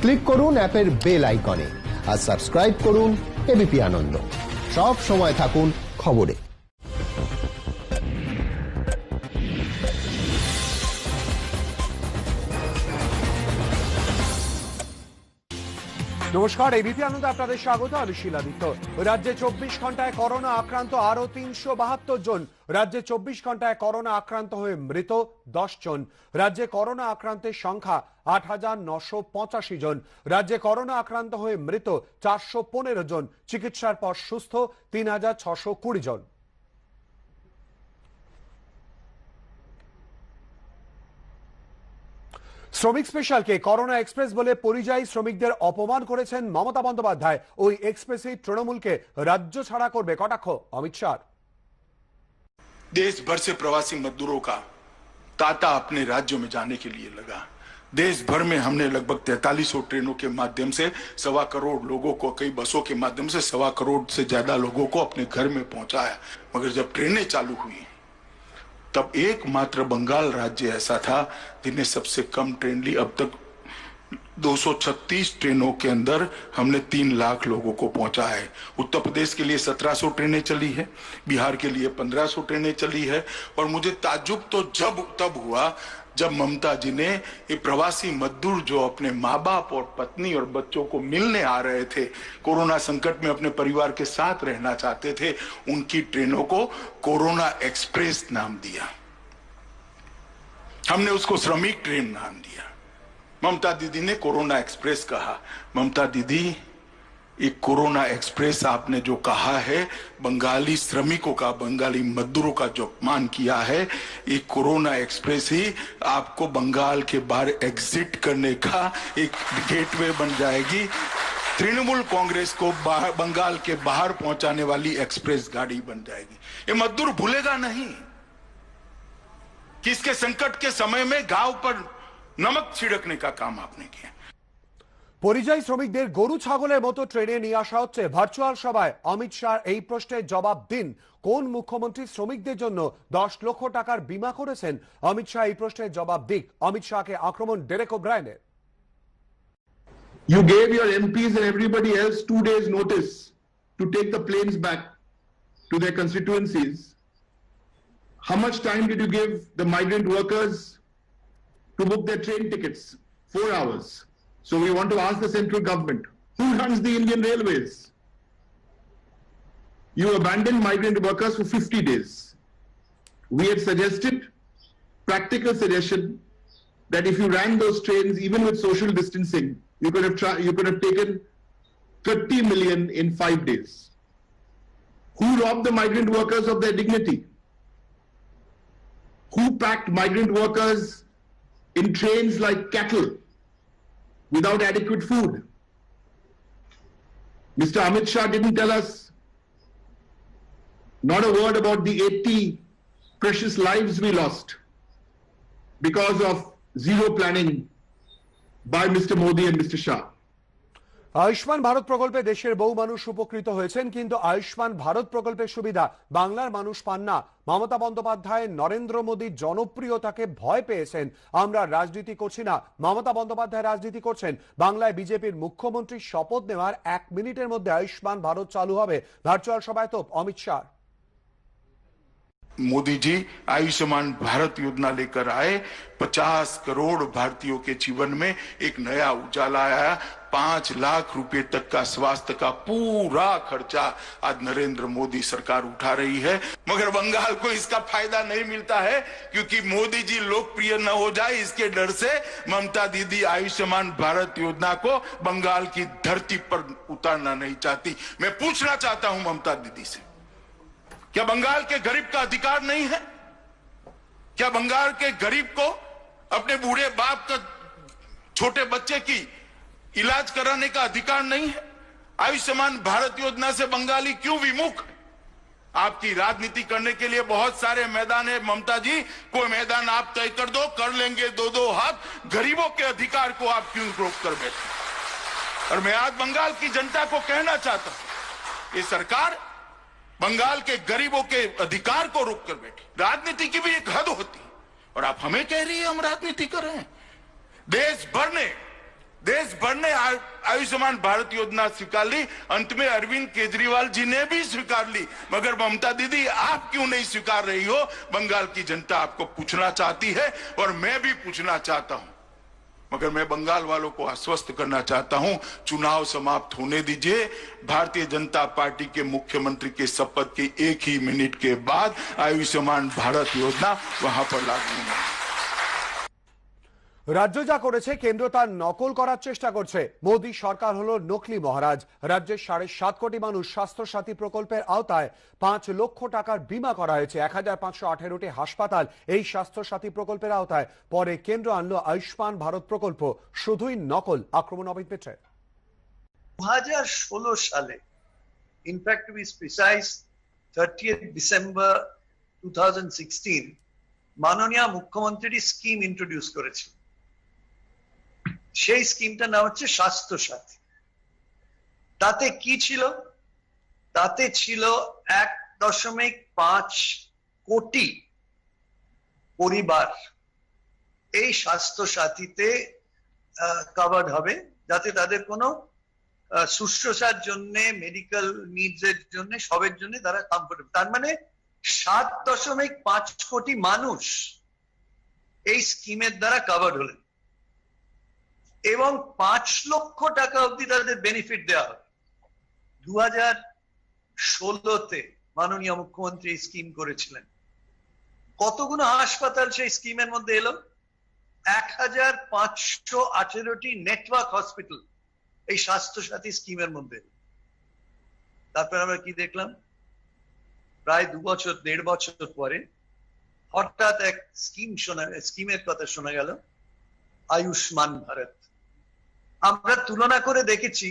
Click করুন অ্যাপের bell আইকনে আর সাবস্ক্রাইব করুন এবিপি আনন্দ। সব সময় থাকুন খবরে। নমস্কার, এবিপি আনন্দ আপনাদের স্বাগত। আমি শিলাদিত্য। রাজ্যে 24 ঘন্টায় করোনা আক্রান্ত আরো 372 জন। রাজ্যে 24 ঘন্টায় করোনা আক্রান্ত হয়ে মৃত 10 জন। রাজ্যে করোনা আক্রান্তের সংখ্যা 8,985 জন। রাজ্যে করোনা আক্রান্ত হয়ে মৃত 415 জন। চিকিৎসার পর সুস্থ 3,620 জন। শ্রমিক স্পেশালকে করোনা এক্সপ্রেস বলে পরিযায়ী শ্রমিকদের অপমান করেছেন মমতা বন্দ্যোপাধ্যায়। ওই এক্সপ্রেসই তৃণমূলকে রাজ্য ছাড়া করবে কটাক্ষ অমিত শাহ। देश भर से प्रवासी मजदूरों का तांता अपने राज्यों में जाने के लिए लगा। देश भर में हमने लगभग 4300 ट्रेनों के माध्यम से 1.25 करोड़ लोगों को, कई बसों के माध्यम से 1.25 करोड़ से ज्यादा लोगों को अपने घर में पहुंचाया। मगर जब ट्रेनें चालू हुई तब एकमात्र बंगाल राज्य ऐसा था जिन्हें सबसे कम ट्रेन ली। अब तक 236 ट्रेनों के अंदर हमने 3 लाख लोगों को पहुंचा है। उत्तर प्रदेश के लिए 1700 ट्रेनें चली है, बिहार के लिए 1500 ट्रेनें चली है। और मुझे ताज्जुब तो तब हुआ जब ममता जी ने ये प्रवासी मजदूर जो अपने माँ बाप और पत्नी और बच्चों को मिलने आ रहे थे, कोरोना संकट में अपने परिवार के साथ रहना चाहते थे, उनकी ट्रेनों को कोरोना एक्सप्रेस नाम दिया। हमने उसको श्रमिक ट्रेन नाम दिया। ममता दीदी ने कोरोना एक्सप्रेस कहा। ममता दीदी, एक कोरोना एक्सप्रेस आपने जो कहा है, बंगाली श्रमिकों का, बंगाली मजदूरों का जो अपमान किया है, एक कोरोना एक्सप्रेस ही आपको बंगाल के बाहर एग्जिट करने का एक गेटवे बन जाएगी। तृणमूल कांग्रेस को बंगाल के बाहर पहुंचाने वाली एक्सप्रेस गाड़ी बन जाएगी। ये मजदूर भूलेगा नहीं कि इसके संकट के समय में गांव पर नमक छिड़कने का काम आपने किया। পরিযায়ী শ্রমিকদের গরু ছাগলের মতো ট্রেনে নিয়ে আসা হচ্ছে। ভার্চুয়াল সভায় অমিত শাহ এই প্রশ্নের জবাব দিন, কোন মুখ্যমন্ত্রী শ্রমিকদের জন্য 10 লক্ষ টাকার বীমা করেছেন? অমিত শাহ এই প্রশ্নের জবাব দিক। অমিত শাহকে আক্রমণ Derek ওব্রায়েনের। You gave your MPs and everybody else 2 days notice to take the planes back to their constituencies. How much time did you give the migrant workers to book their train tickets? 4 hours. So we want to ask the central government, who runs the Indian Railways? You abandoned migrant workers for 50 days. We had suggested, practical suggestion, that if you ran those trains even with social distancing, you could have taken 30 million in 5 days. Who robbed the migrant workers of their dignity? Who packed migrant workers in trains like cattle without adequate food? Mr. Amit Shah didn't tell us not a word about the 80 precious lives we lost because of zero planning by Mr. Modi and Mr. Shah. Ayushman Bharat প্রকল্পে দেশের বহু মানুষ উপকৃত হয়েছেন, কিন্তু আয়ুষ্মান ভারত প্রকল্পের সুবিধা বাংলার মানুষ পান না। মমতা বন্দ্যোপাধ্যায় নরেন্দ্র মোদীর জনপ্রিয়তাকে ভয় পেয়েছেন। আমরা রাজনীতি করছি না, মমতা বন্দ্যোপাধ্যায় রাজনীতি করছেন। বাংলায় বিজেপির মুখ্যমন্ত্রী শপথ নেওয়ার 1 মিনিটের মধ্যে আয়ুষ্মান ভারত চালু হবে। ভার্চুয়াল সভায় তো অমিত শাহ। मोदी जी आयुष्मान भारत योजना लेकर आए, 50 करोड़ भारतीयों के जीवन में एक नया उजाला आया। 5 लाख रुपए तक का स्वास्थ्य का पूरा खर्चा आज नरेंद्र मोदी सरकार उठा रही है। मगर बंगाल को इसका फायदा नहीं मिलता है, क्योंकि मोदी जी लोकप्रिय न हो जाए इसके डर से ममता दीदी आयुष्मान भारत योजना को बंगाल की धरती पर उतारना नहीं चाहती। मैं पूछना चाहता हूं ममता दीदी से, क्या बंगाल के गरीब का अधिकार नहीं है? क्या बंगाल के गरीब को अपने बूढ़े बाप का छोटे बच्चे की इलाज कराने का अधिकार नहीं है? आयुष्मान भारत योजना से बंगाली क्यों विमुख? आपकी राजनीति करने के लिए बहुत सारे मैदान है ममता जी, कोई मैदान आप तय कर दो, कर लेंगे 2-2 हाथ। गरीबों के अधिकार को आप क्यों रोक कर बैठे? और मैं आज बंगाल की जनता को कहना चाहता हूं, ये सरकार बंगाल के गरीबों के अधिकार को रोक कर बैठी। राजनीति की भी एक हद होती है, और आप हमें कह रही है हम राजनीति कर रहे हैं। देश भर ने देश भर ने आयुष्मान भारत योजना स्वीकार ली, अंत में अरविंद केजरीवाल जी ने भी स्वीकार ली, मगर ममता दीदी आप क्यों नहीं स्वीकार रही हो? बंगाल की जनता आपको पूछना चाहती है और मैं भी पूछना चाहता हूं, मगर मैं बंगाल वालों को आश्वस्त करना चाहता हूं, चुनाव समाप्त होने दीजिए। भारतीय जनता पार्टी के मुख्यमंत्री के शपथ के 1 ही मिनट के बाद आयुष्मान भारत योजना वहां पर लागू होगी। রাজ্য যা করেছে কেন্দ্র তার নকল করার চেষ্টা করছে। মোদী সরকার হলো নকলি মহারাজ। রাজ্যের 7.5 কোটি মানুষ স্বাস্থ্য সাথী প্রকল্পের আওতায় 5 লক্ষ টাকার বীমা করা হয়েছে। 1518টি হাসপাতাল এই স্বাস্থ্য সাথী প্রকল্পের আওতায়। পরে কেন্দ্র আনলো আয়ুষ্মান ভারত প্রকল্প। শুধুই নকল। আক্রমণ অমিত মিত্রের। 2016 সালে, in fact to be precise 30th December 2016, মাননীয় মুখ্যমন্ত্রী স্কিম ইন্ট্রোডিউস করেছিল। সেই স্কিমটার নাম হচ্ছে স্বাস্থ্য সাথী। তাতে কি ছিল? তাতে ছিল 1.5 কোটি পরিবার এই স্বাস্থ্য সাথীতে কভার্ড হবে, যাতে তাদের কোনো শুশ্রূষার জন্য, মেডিকেল নিডস এর জন্য, সবের জন্য তারা কমফোর্টেবল। তার মানে 7.5 কোটি মানুষ এই স্কিমের দ্বারা কভার্ড হলেন এবং 5 লক্ষ টাকা অবধি তাদের বেনিফিট দেওয়া হবে। 2016-তে মাননীয় মুখ্যমন্ত্রী স্কিম করেছিলেন। কতগুলো হাসপাতাল সেই স্কিমের মধ্যে এলো? 1518টি নেটওয়ার্ক হসপিটাল এই স্বাস্থ্য সাথী স্কিমের মধ্যে। তারপর আমরা কি দেখলাম? প্রায় 1.5 বছর পরে হঠাৎ এক স্কিমের কথা শোনা গেল, আয়ুষ্মান ভারত। আমরা তুলনা করে দেখেছি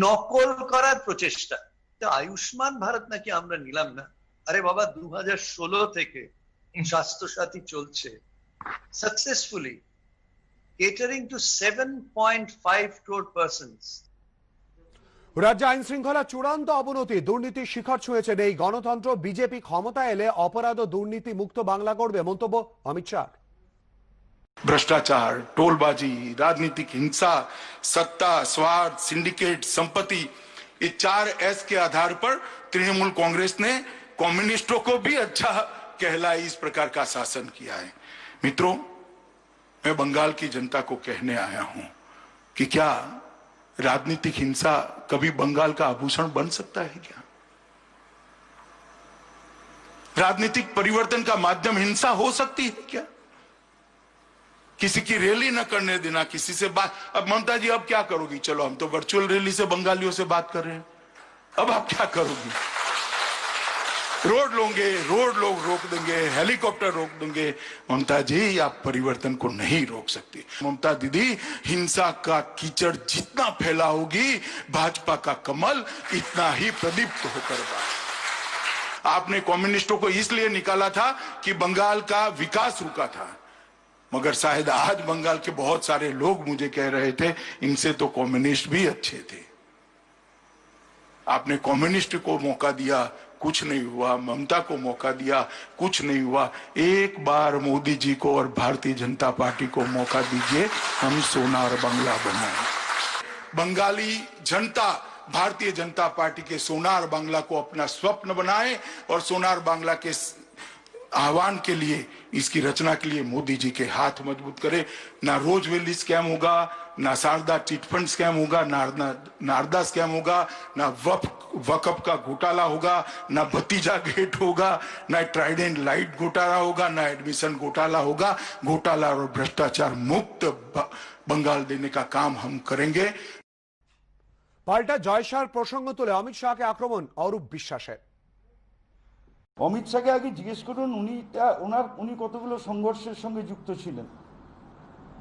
নকল করার প্রচেষ্টা। আয়ুষ্মান ভারত নাকি আমরা নিলাম না। আরে বাবা, 2016 থেকে স্বাস্থ্য সাথী চলছে successfully, catering to 7.5 crore persons। রাজ্যে আইন শৃঙ্খলা চূড়ান্ত অবনতি। দুর্নীতির শিখর ছুঁয়েছেন এই গণতন্ত্র। বিজেপি ক্ষমতা এলে অপরাধ ও দুর্নীতি মুক্ত বাংলা করবে। মন্তব্য অমিত শাহ। भ्रष्टाचार, टोलबाजी, राजनीतिक हिंसा, सत्ता, स्वार्थ, सिंडिकेट, संपत्ति, ये 4S के आधार पर तृणमूल कांग्रेस ने कम्युनिस्टों को भी अच्छा कहलाई इस प्रकार का शासन किया है। मित्रों, मैं बंगाल की जनता को कहने आया हूं कि क्या राजनीतिक हिंसा कभी बंगाल का आभूषण बन सकता है क्या? राजनीतिक परिवर्तन का माध्यम हिंसा हो सकती है क्या? किसी की रैली न करने देना, किसी से बात। अब ममता जी अब क्या करोगी? चलो हम तो वर्चुअल रैली से बंगालियों से बात कर रहे हैं, अब आप क्या करोगी? रोड लोग रोक देंगे, हेलीकॉप्टर रोक देंगे। ममता जी, आप परिवर्तन को नहीं रोक सकती। ममता दीदी, हिंसा का कीचड़ जितना फैलाओगी, भाजपा का कमल इतना ही प्रदीप्त होकर बाहर। आपने कम्युनिस्टों को इसलिए निकाला था कि बंगाल का विकास रुका था, मगर शायद आज बंगाल के बहुत सारे लोग मुझे कह रहे थे इनसे तो कम्युनिस्ट भी अच्छे थे। आपने कम्युनिस्ट को मौका दिया, कुछ नहीं हुआ। ममता को मौका दिया, कुछ नहीं हुआ। एक बार मोदी जी को और भारतीय जनता पार्टी को मौका दीजिए, हम सोनार बांग्ला बनाएं। बंगाली जनता भारतीय जनता पार्टी के सोनार बांग्ला को अपना स्वप्न बनाए और सोनार बांग्ला के आह्वान के लिए, इसकी रचना के लिए मोदी जी के हाथ मजबूत करे। ना रोजवेली स्कैम होगा, ना शारदा चिटफंड स्कैम होगा, नारदा स्कैम होगा, ना वक्फ का घोटाला होगा, ना भतीजा गेट होगा, ना ट्राइडेंट लाइट घोटाला होगा, ना एडमिशन घोटाला होगा। घोटाला और भ्रष्टाचार मुक्त बंगाल देने का काम हम करेंगे। পাল্টা জয়সার প্রসঙ্গ তুলে অমিত শাহকে আক্রমণ অরূপ বিশ্বাসের। অমিত শাহকে আগে জিজ্ঞেস করুন উনি কতগুলো সংঘর্ষের সঙ্গে যুক্ত ছিলেন।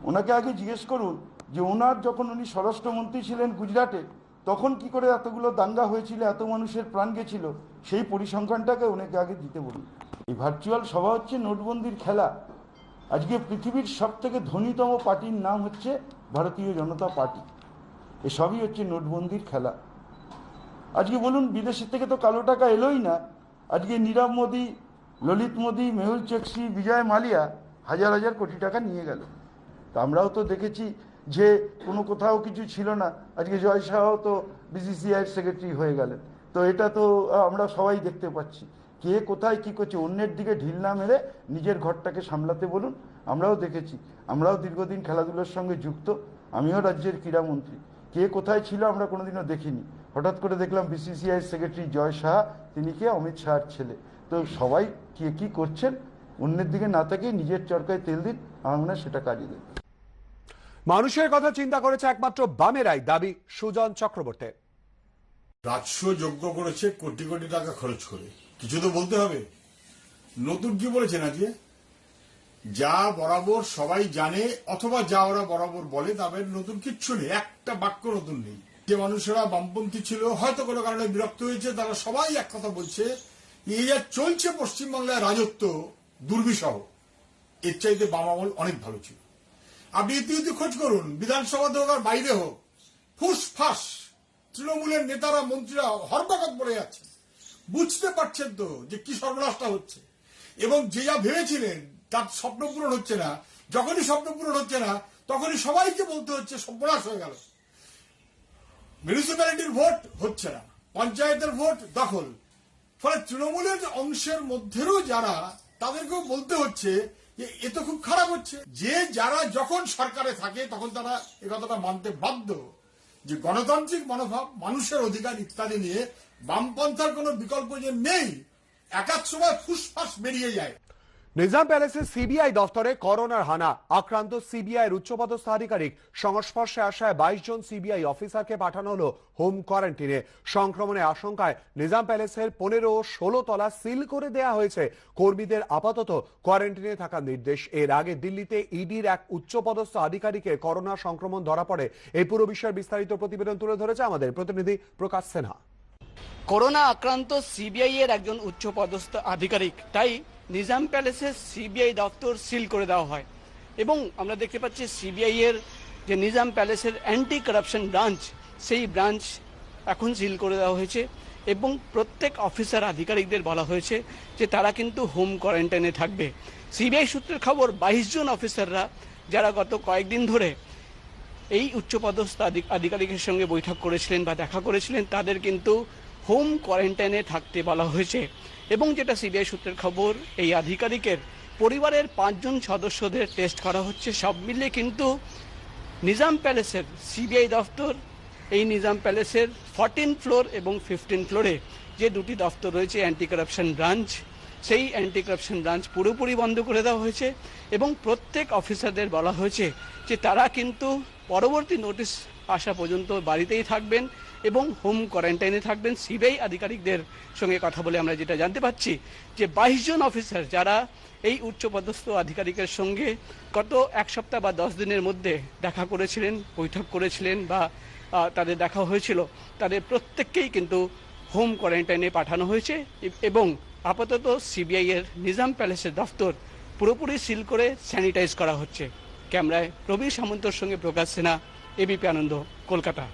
ওনাকে আগে জিজ্ঞেস করুন যে ওনার যখন উনি স্বরাষ্ট্রমন্ত্রী ছিলেন গুজরাটে, তখন কি করে এতগুলো দাঙ্গা হয়েছিল, এত মানুষের প্রাণ গেছিল, সেই পরিসংখ্যানটাকে ওনাকে আগে দিতে বলুন। এই ভার্চুয়াল সভা হচ্ছে নোটবন্দির খেলা। আজকে পৃথিবীর সব থেকে ধনীতম পার্টির নাম হচ্ছে ভারতীয় জনতা পার্টি। এসবই হচ্ছে নোটবন্দির খেলা। আজকে বলুন, বিদেশের থেকে তো কালো টাকা এলোই না। আজকে নীরব মোদী, ললিত মোদী, মেহুল চোকসি, বিজয় মালিয়া হাজার হাজার কোটি টাকা নিয়ে গেল। তা আমরাও তো দেখেছি যে কোনো কোথাও কিছু ছিল না, আজকে জয় শাহও তো বিসিসিআইয়ের সেক্রেটারি হয়ে গেলেন। তো এটা তো আমরা সবাই দেখতে পাচ্ছি কে কোথায় কি করছে। অন্যের দিকে ঢিল না মেরে নিজের ঘরটাকে সামলাতে বলুন। আমরাও দেখেছি, আমরাও দীর্ঘদিন খেলাধুলার সঙ্গে যুক্ত, আমিও রাজ্যের ক্রীড়ামন্ত্রী। কে কোথায় ছিল আমরা কোনোদিনও দেখিনি, হঠাৎ করে দেখলাম বিসিসিআই সেক্রেটারি জয় শাহ, তিনি কে অমিত শাহর ছেলে। তো সবাই কে কি করছেন অন্যের দিকে না তাকিয়ে নিজের চরকায় তেল দিন, আমার মনে হয় সেটা কাজে দেবে। মানুষের কথা চিন্তা করেছে একমাত্র বামেরাই, দাবি সুজন চক্রবর্তী। রাজস্ব যোগ্য করেছে কোটি কোটি টাকা খরচ করে, কিছু তো বলতে হবে। নতুন কি বলেছেন আজকে? যা বরাবর সবাই জানে অথবা যা ওরা বরাবর বলে, তাদের নতুন কিচ্ছু নেই, একটা বাক্য নতুন নেই। যে মানুষেরা বামপন্থী ছিল, হয়তো কোনো কারণে বিরক্ত হয়েছে, তারা সবাই এক কথা বলছে, এই যা চলছে পশ্চিমবাংলায় রাজত্ব দুর্বিষহ, এর চাইতে বাম আমল অনেক ভালো ছিল। আপনি ইতিহাসে খোঁজ করুন, বিধানসভাতে হোক আর বাইরে হোক, ফুসফাস তৃণমূলের নেতারা মন্ত্রীরা হরকত পড়ে যাচ্ছে। বুঝতে পারছেন তো যে কি সর্বনাশটা হচ্ছে, এবং যে যা ভেবেছিলেন তার স্বপ্ন পূরণ হচ্ছে না। যখনই স্বপ্ন পূরণ হচ্ছে না, তখনই সবাইকে বলতে হচ্ছে সর্বনাশ হয়ে গেল। মিউনিসিপ্যালিটির ভোট হচ্ছে না, পঞ্চায়েতের ভোট দখল। ফলে তৃণমূলের অংশের মধ্যেও যারা, তাদেরকেও বলতে হচ্ছে যে এ তো খুব খারাপ হচ্ছে। যে যারা যখন সরকারে থাকে তখন তারা এ কথাটা মানতে বাধ্য যে গণতান্ত্রিক মনোভাব, মানুষের অধিকার ইত্যাদি নিয়ে বামপন্থার কোনো বিকল্প যে নেই, একাধ সময় ফুসফাস বেরিয়ে যায়। নিজাম প্যালেসের সিবিআই দফতরে করোনার হানা, আক্রান্ত সিবিআই এর উচ্চপদস্থ আধিকারিক। সংস্পর্শে আসায় 22 জন সিবিআই অফিসারকে পাঠানো হলো হোম কোয়ারেন্টিনে। সংক্রমণের আশঙ্কায় নিজাম প্যালেসের 15 ও 16 তলা সিল করে দেয়া হয়েছে। কর্মীদের আপাতত কোয়ারেন্টিনে থাকার নির্দেশ। এর আগে দিল্লিতে ইডির এক উচ্চপদস্থ আধিকারিকের করোনা সংক্রমণ ধরা পড়ে। এই পুরো বিষয়ের বিস্তারিত প্রতিবেদন তুলে ধরেছে আমাদের প্রতিনিধি প্রকাশ সিনহা। করোনা আক্রান্ত সিবিআই এর একজন উচ্চপদস্থ আধিকারিক, তাই নিজাম প্যালেসের সিবিআই দপ্তর সিল করে দেওয়া হয়। এবং আমরা দেখতে পাচ্ছি সিবিআই এর যে নিজাম প্যালেসের অ্যান্টি কারাপশন ব্রাঞ্চ, সেই ব্রাঞ্চ এখন সিল করে দেওয়া হয়েছে। এবং প্রত্যেক অফিসার আধিকারিকদের বলা হয়েছে যে তারা কিন্তু হোম কোয়ারেন্টাইনে থাকবে। সিবিআই সূত্রের খবর 22 জন অফিসাররা যারা গত কয়েকদিন ধরে এই উচ্চপদস্থ আধিকারিকের সঙ্গে বৈঠক করেছিলেন বা দেখা করেছিলেন, তাদের কিন্তু হোম কোয়ারেন্টাইনে থাকতে বলা হয়েছে। এবং যেটা সিবিআই সূত্রের খবর, এই আধিকারিকের পরিবারের 5 জন সদস্যদের টেস্ট করা হচ্ছে। সব মিলিয়ে কিন্তু নিজাম প্যালেসের সিবিআই দফতর, এই নিজাম প্যালেসের 14 ফ্লোর এবং 15 ফ্লোরে যে দুটি দফতর রয়েছে অ্যান্টি কারাপশন ব্রাঞ্চ, সেই অ্যান্টি কারাপশন ব্রাঞ্চ পুরোপুরি বন্ধ করে দেওয়া হয়েছে। এবং প্রত্যেক অফিসারদের বলা হয়েছে যে তারা কিন্তু পরবর্তী নোটিশ আসা পর্যন্ত বাড়িতেই থাকবেন এবং হোম কোয়ারেন্টাইনে থাকবেন। সিবিআই আধিকারিকদের সঙ্গে কথা বলে আমরা যেটা জানতে পাচ্ছি যে 22 জন অফিসার যারা এই উচ্চপদস্থ আধিকারিকের সঙ্গে গত 1 সপ্তাহ বা 10 দিনের মধ্যে দেখা করেছিলেন, বৈঠক করেছিলেন বা তাদের দেখা হয়েছিল, তাদের প্রত্যেককেই কিন্তু হোম কোয়ারেন্টাইনে পাঠানো হয়েছে। এবং আপাতত সিবিআই এর নিজাম প্যালেসের দফতর পুরোপুরি সিল করে স্যানিটাইজ করা হচ্ছে। ক্যামেরায় প্রবীর সামন্তর সঙ্গে প্রকাশ সিনহা, এবিপি আনন্দ, কলকাতা।